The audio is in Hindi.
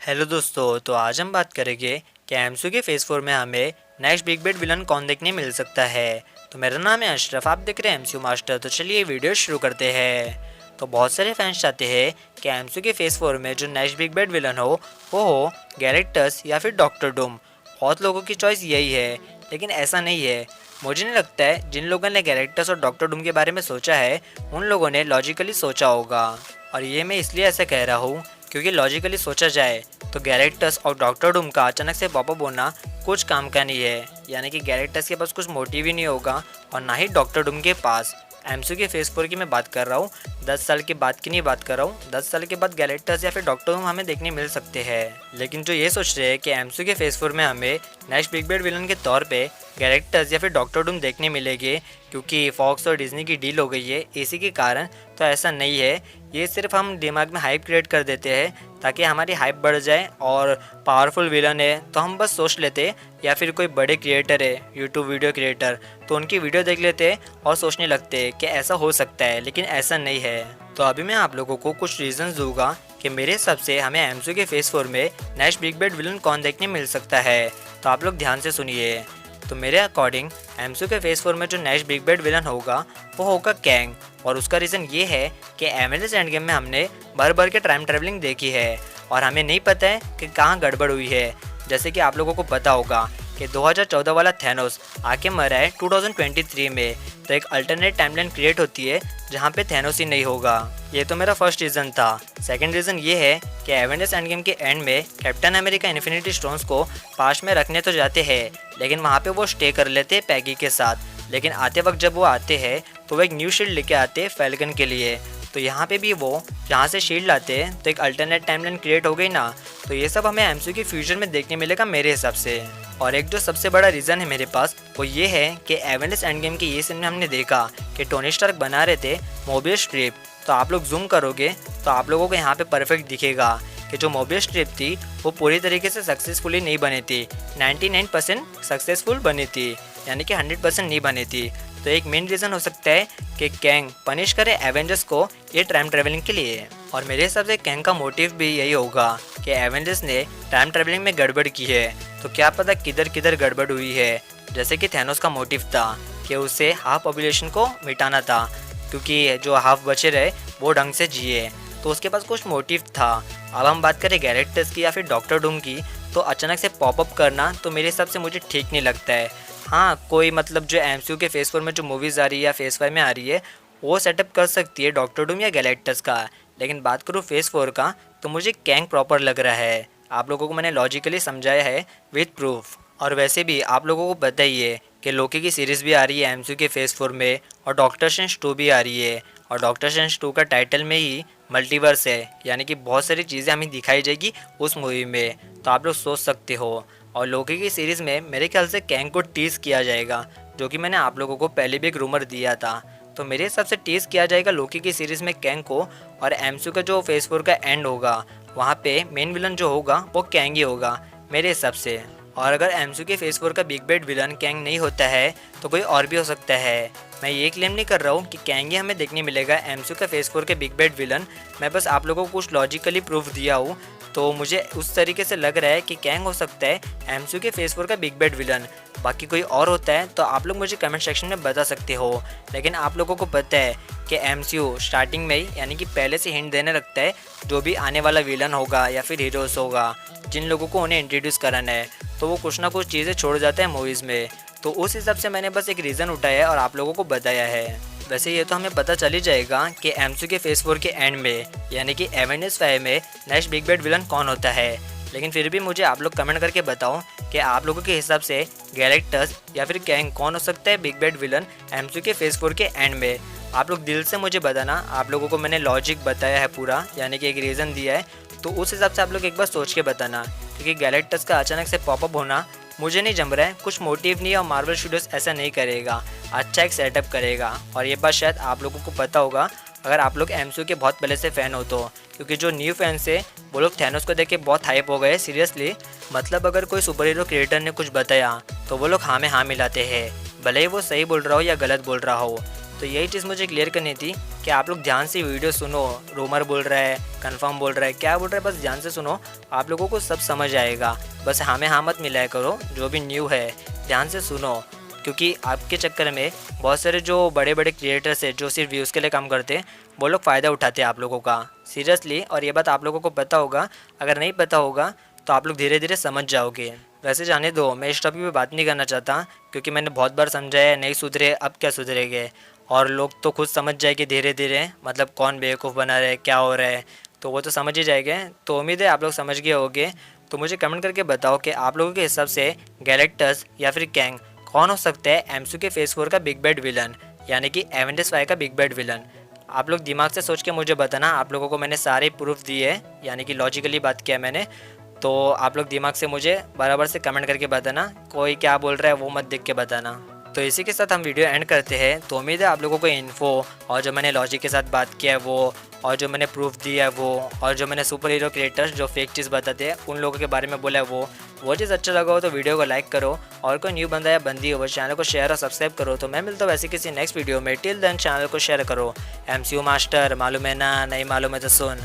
हेलो दोस्तों, तो आज हम बात करेंगे कि एमसीयू के फेज़ 4 में हमें नेक्स्ट बिग बैड विलन कौन देखने मिल सकता है। तो मेरा नाम है अशरफ, आप देख रहे हैं एमसीयू मास्टर। तो चलिए वीडियो शुरू करते हैं। तो बहुत सारे फैंस चाहते हैं कि एमसीयू के फेज़ 4 में जो नेक्स्ट बिग बैड विलन हो वो हो गैलेक्टस या फिर डॉक्टर डूम। बहुत लोगों की चॉइस यही है, लेकिन ऐसा नहीं है। मुझे नहीं लगता है जिन लोगों ने गैलेक्टस और डॉक्टर डूम के बारे में सोचा है उन लोगों ने लॉजिकली सोचा होगा। और ये मैं इसलिए ऐसा कह रहा हूँ क्योंकि लॉजिकली सोचा जाए तो गैलेक्टस और डॉक्टर डूम का अचानक से पॉपअप होना कुछ काम का नहीं है। यानी कि गैलेक्टस के पास कुछ मोटिव ही नहीं होगा और ना ही डॉक्टर डूम के पास। एमसीयू के फेज़ 4 की मैं बात कर रहा हूँ, 10 साल के बाद की नहीं बात कर रहा हूँ। 10 साल के बाद गैलेक्टस या फिर डॉक्टर डूम हमें देखने मिल सकते हैं। लेकिन जो ये सोच रहे हैं कि एमसीयू के फेज़ 4 में हमें नेक्स्ट बिग बैड विलन के तौर पे गैलेक्टस या फिर डॉक्टर डूम देखने मिलेंगे क्योंकि फॉक्स और डिज्नी की डील हो गई है इसी के कारण, तो ऐसा नहीं है। ये सिर्फ हम दिमाग में हाइप क्रिएट कर देते हैं ताकि हमारी हाइप बढ़ जाए और पावरफुल विलन है तो हम बस सोच लेते, या फिर कोई बड़े क्रिएटर है यूट्यूब वीडियो क्रिएटर तो उनकी वीडियो देख लेते और सोचने लगते कि ऐसा हो सकता है, लेकिन ऐसा नहीं है। तो अभी मैं आप लोगों को कुछ रीजंस दूंगा कि मेरे हिसाब से हमें एमसीयू के फेज़ 4 में नेक्स्ट बिग बैड विलन कौन देखने मिल सकता है। तो आप लोग ध्यान से सुनिए। तो मेरे अकॉर्डिंग एमसीयू के फेज़ 4 में जो नेक्स्ट बिग बैड विलन होगा वो होगा कैंग। और उसका रीज़न ये है कि एवेंजर्स एंड गेम में हमने भर भर के टाइम ट्रैवलिंग देखी है और हमें नहीं पता है कि कहाँ गड़बड़ हुई है। जैसे कि आप लोगों को पता होगा कि 2014 वाला थैनोस आके मरा है 2023 में, तो एक अल्टरनेट टाइमलाइन क्रिएट होती है जहाँ पे थैनोस ही नहीं होगा। ये तो मेरा फर्स्ट रीज़न था। सेकंड रीज़न ये है कि एवेंजर्स एंड गेम के एंड में कैप्टन अमेरिका इन्फिनिटी स्टोन्स को पास्ट में रखने तो जाते हैं, लेकिन वहाँ पे वो स्टे कर लेते हैं पैगी के साथ। लेकिन आते वक्त जब वो आते हैं तो वो एक न्यू शील्ड लेके आते हैं फैल्कन के लिए। तो यहाँ पे भी वो जहाँ से शील्ड लाते हैं तो एक अल्टरनेट टाइमलाइन क्रिएट हो गई ना। तो ये सब हमें एमसीयू के फ्यूचर में देखने मिलेगा मेरे हिसाब से। और एक जो सबसे बड़ा रीज़न है मेरे पास वो ये है कि एवेंजर्स एंड गेम के ये सीन में हमने देखा कि टोनी स्टार्क बना रहे थे मोबियस स्ट्रिप। तो आप लोग जूम करोगे तो आप लोगों को यहाँ पे परफेक्ट दिखेगा कि जो मोबियस स्ट्रिप थी वो पूरी तरीके से सक्सेसफुली नहीं बनी थी, 99% सक्सेसफुल बनी थी, यानी कि 100% नहीं बनी थी। तो एक मेन रीज़न हो सकता है कि कैंग पनिश करे एवेंजर्स को ये टाइम ट्रैवलिंग के लिए। और मेरे हिसाब से कैंग का मोटिव भी यही होगा कि एवेंजर्स ने टाइम ट्रैवलिंग में गड़बड़ की है, तो क्या पता किधर किधर गड़बड़ हुई है। जैसे कि थैनोस का मोटिव था कि उसे हाफ पॉपुलेशन को मिटाना था क्योंकि जो हाफ बचे रहे वो ढंग से जिए, तो उसके पास कुछ मोटिव था। अब हम बात करें गैलेक्टस की या फिर डॉक्टर डूम की, तो अचानक से पॉपअप करना तो मेरे हिसाब से मुझे ठीक नहीं लगता है। हाँ, कोई मतलब जो एमसीयू के फेज़ 4 में जो मूवीज़ आ रही है या फेज़ 5 में आ रही है वो सेटअप कर सकती है डॉक्टर डूम या गैलेक्टस का, लेकिन बात करूँ फेज़ 4 का तो मुझे कैंग प्रॉपर लग रहा है। आप लोगों को मैंने लॉजिकली समझाया है विद प्रूफ। और वैसे भी आप लोगों को पता ही है कि लोकी की सीरीज़ भी आ रही है एमसीयू के फेज़ 4 में और डॉक्टर स्ट्रेंज 2 भी आ रही है। और डॉक्टर स्ट्रेंज 2 का टाइटल में ही मल्टीवर्स है, यानी कि बहुत सारी चीज़ें हमें दिखाई जाएगी उस मूवी में, तो आप लोग सोच सकते हो। और लोकी की सीरीज़ में मेरे ख्याल से कैंग को टीज़ किया जाएगा, जो कि मैंने आप लोगों को पहले भी एक रूमर दिया था। तो मेरे हिसाब से टीज़ किया जाएगा लोकी की सीरीज़ में कैंग को। और एमसीयू का जो फेज़ 4 का एंड होगा वहाँ पे मेन विलन जो होगा वो कैंग ही होगा मेरे हिसाब से। और अगर एमसीयू के फेज़ 4 का बिग बैड विलन कैंग नहीं होता है तो कोई और भी हो सकता है। मैं ये क्लेम नहीं कर रहा हूँ कि कैंग ही हमें देखने मिलेगा एमसीयू का फेज़ 4 के बिग बैड विलन। मैं बस आप लोगों को कुछ लॉजिकली प्रूफ दिया हूँ, तो मुझे उस तरीके से लग रहा है कि कैंग हो सकता है एमसीयू के फेज़ 4 का बिग बैड विलन। बाकी कोई और होता है तो आप लोग मुझे कमेंट सेक्शन में बता सकते हो। लेकिन आप लोगों को पता है कि एमसीयू स्टार्टिंग में ही, यानी कि पहले से हिंट देने लगता है जो भी आने वाला विलन होगा या फिर हीरोज़ होगा, जिन लोगों को उन्हें इंट्रोड्यूस कराना है, तो वो कुछ ना कुछ चीज़ें छोड़ जाते हैं मूवीज़ में। तो उस हिसाब से मैंने बस एक रीज़न उठाया है और आप लोगों को बताया है। वैसे ये तो हमें पता चल ही जाएगा कि एमसीयू के फेज़ 4 के एंड में, यानी कि एवेंजर्स 5 में नेक्स्ट बिग बैड विलन कौन होता है। लेकिन फिर भी मुझे आप लोग कमेंट करके बताओ कि आप लोगों के हिसाब से गैलेक्टस या फिर कैंग कौन हो सकता है बिग बैड विलन एमसीयू के फेज़ 4 के एंड में। आप लोग दिल से मुझे बताना। आप लोगों को मैंने लॉजिक बताया है पूरा, यानी कि एक रीज़न दिया है, तो उस हिसाब से आप लोग एक बार सोच के बताना। क्योंकि गैलेक्टस का अचानक से पॉपअप होना मुझे नहीं जम रहा है, कुछ मोटिव नहीं है और मार्वल स्टूडियोज ऐसा नहीं करेगा, अच्छा एक सेटअप करेगा। और ये बात शायद आप लोगों को पता होगा अगर आप लोग एमसीयू के बहुत पहले से फ़ैन हो तो, क्योंकि जो न्यू फैंस है वो लोग थैनोस को देख के बहुत हाइप हो गए सीरियसली। मतलब अगर कोई सुपर हीरो क्रिएटर ने कुछ बताया तो वो लोग हाँ में हाँ मिलाते हैं, भले ही वो सही बोल रहा हो या गलत बोल रहा हो। तो यही चीज़ मुझे क्लियर करनी थी कि आप लोग ध्यान से वीडियो सुनो, रूमर बोल रहा है, कंफर्म बोल रहा है, क्या बोल रहा है, बस ध्यान से सुनो, आप लोगों को सब समझ आएगा। बस हाँ में हाँ मत मिलाया करो, जो भी न्यू है ध्यान से सुनो, क्योंकि आपके चक्कर में बहुत सारे जो बड़े बड़े क्रिएटर्स हैं जो सिर्फ व्यूज़ के लिए काम करते हैं, वो लोग फ़ायदा उठाते हैं आप लोगों का सीरियसली। और ये बात आप लोगों को पता होगा, अगर नहीं पता होगा तो आप लोग धीरे धीरे समझ जाओगे। वैसे जाने दो, मैं इस टॉपिक पे बात नहीं करना चाहता, क्योंकि मैंने बहुत बार समझाया नहीं सुधरे, अब क्या सुधरेंगे, और लोग तो खुद समझ जाएंगे धीरे धीरे, मतलब कौन बेवकूफ़ बना रहा है, क्या हो रहा है, तो वो तो समझ ही जाएंगे। तो उम्मीद है आप लोग समझ गए होगे। तो मुझे कमेंट करके बताओ कि आप लोगों के हिसाब से गैलेक्टस या फिर कैंग कौन हो सकता है एमसीयू के फेज़ 4 का बिग बैड विलन, यानी कि एवेंजर्स 5 का बिग बैड विलन। आप लोग दिमाग से सोच के मुझे बताना। आप लोगों को मैंने सारे प्रूफ दिए, यानी कि लॉजिकली बात किया मैंने, तो आप लोग दिमाग से मुझे बराबर से कमेंट करके बताना, कोई क्या बोल रहा है वो मत देख के बताना। तो इसी के साथ हम वीडियो एंड करते हैं। तो उम्मीद है आप लोगों को इन्फो और जो मैंने लॉजिक के साथ बात किया है वो, और जो मैंने प्रूफ दिया है वो, और जो मैंने सुपर हीरो क्रिएटर्स जो फेक चीज़ बताते हैं उन लोगों के बारे में बोला है वो चीज़ अच्छा लगा हो तो वीडियो को लाइक करो, और कोई न्यू बंदा या बंदी हो वो चैनल को शेयर और सब्सक्राइब करो। तो मैं मिलता हूँ ऐसी किसी नेक्स्ट वीडियो में। टिल देन चैनल को शेयर करो। एमसीयू मास्टर मालूम है ना, नहीं मालूम है तो सुन।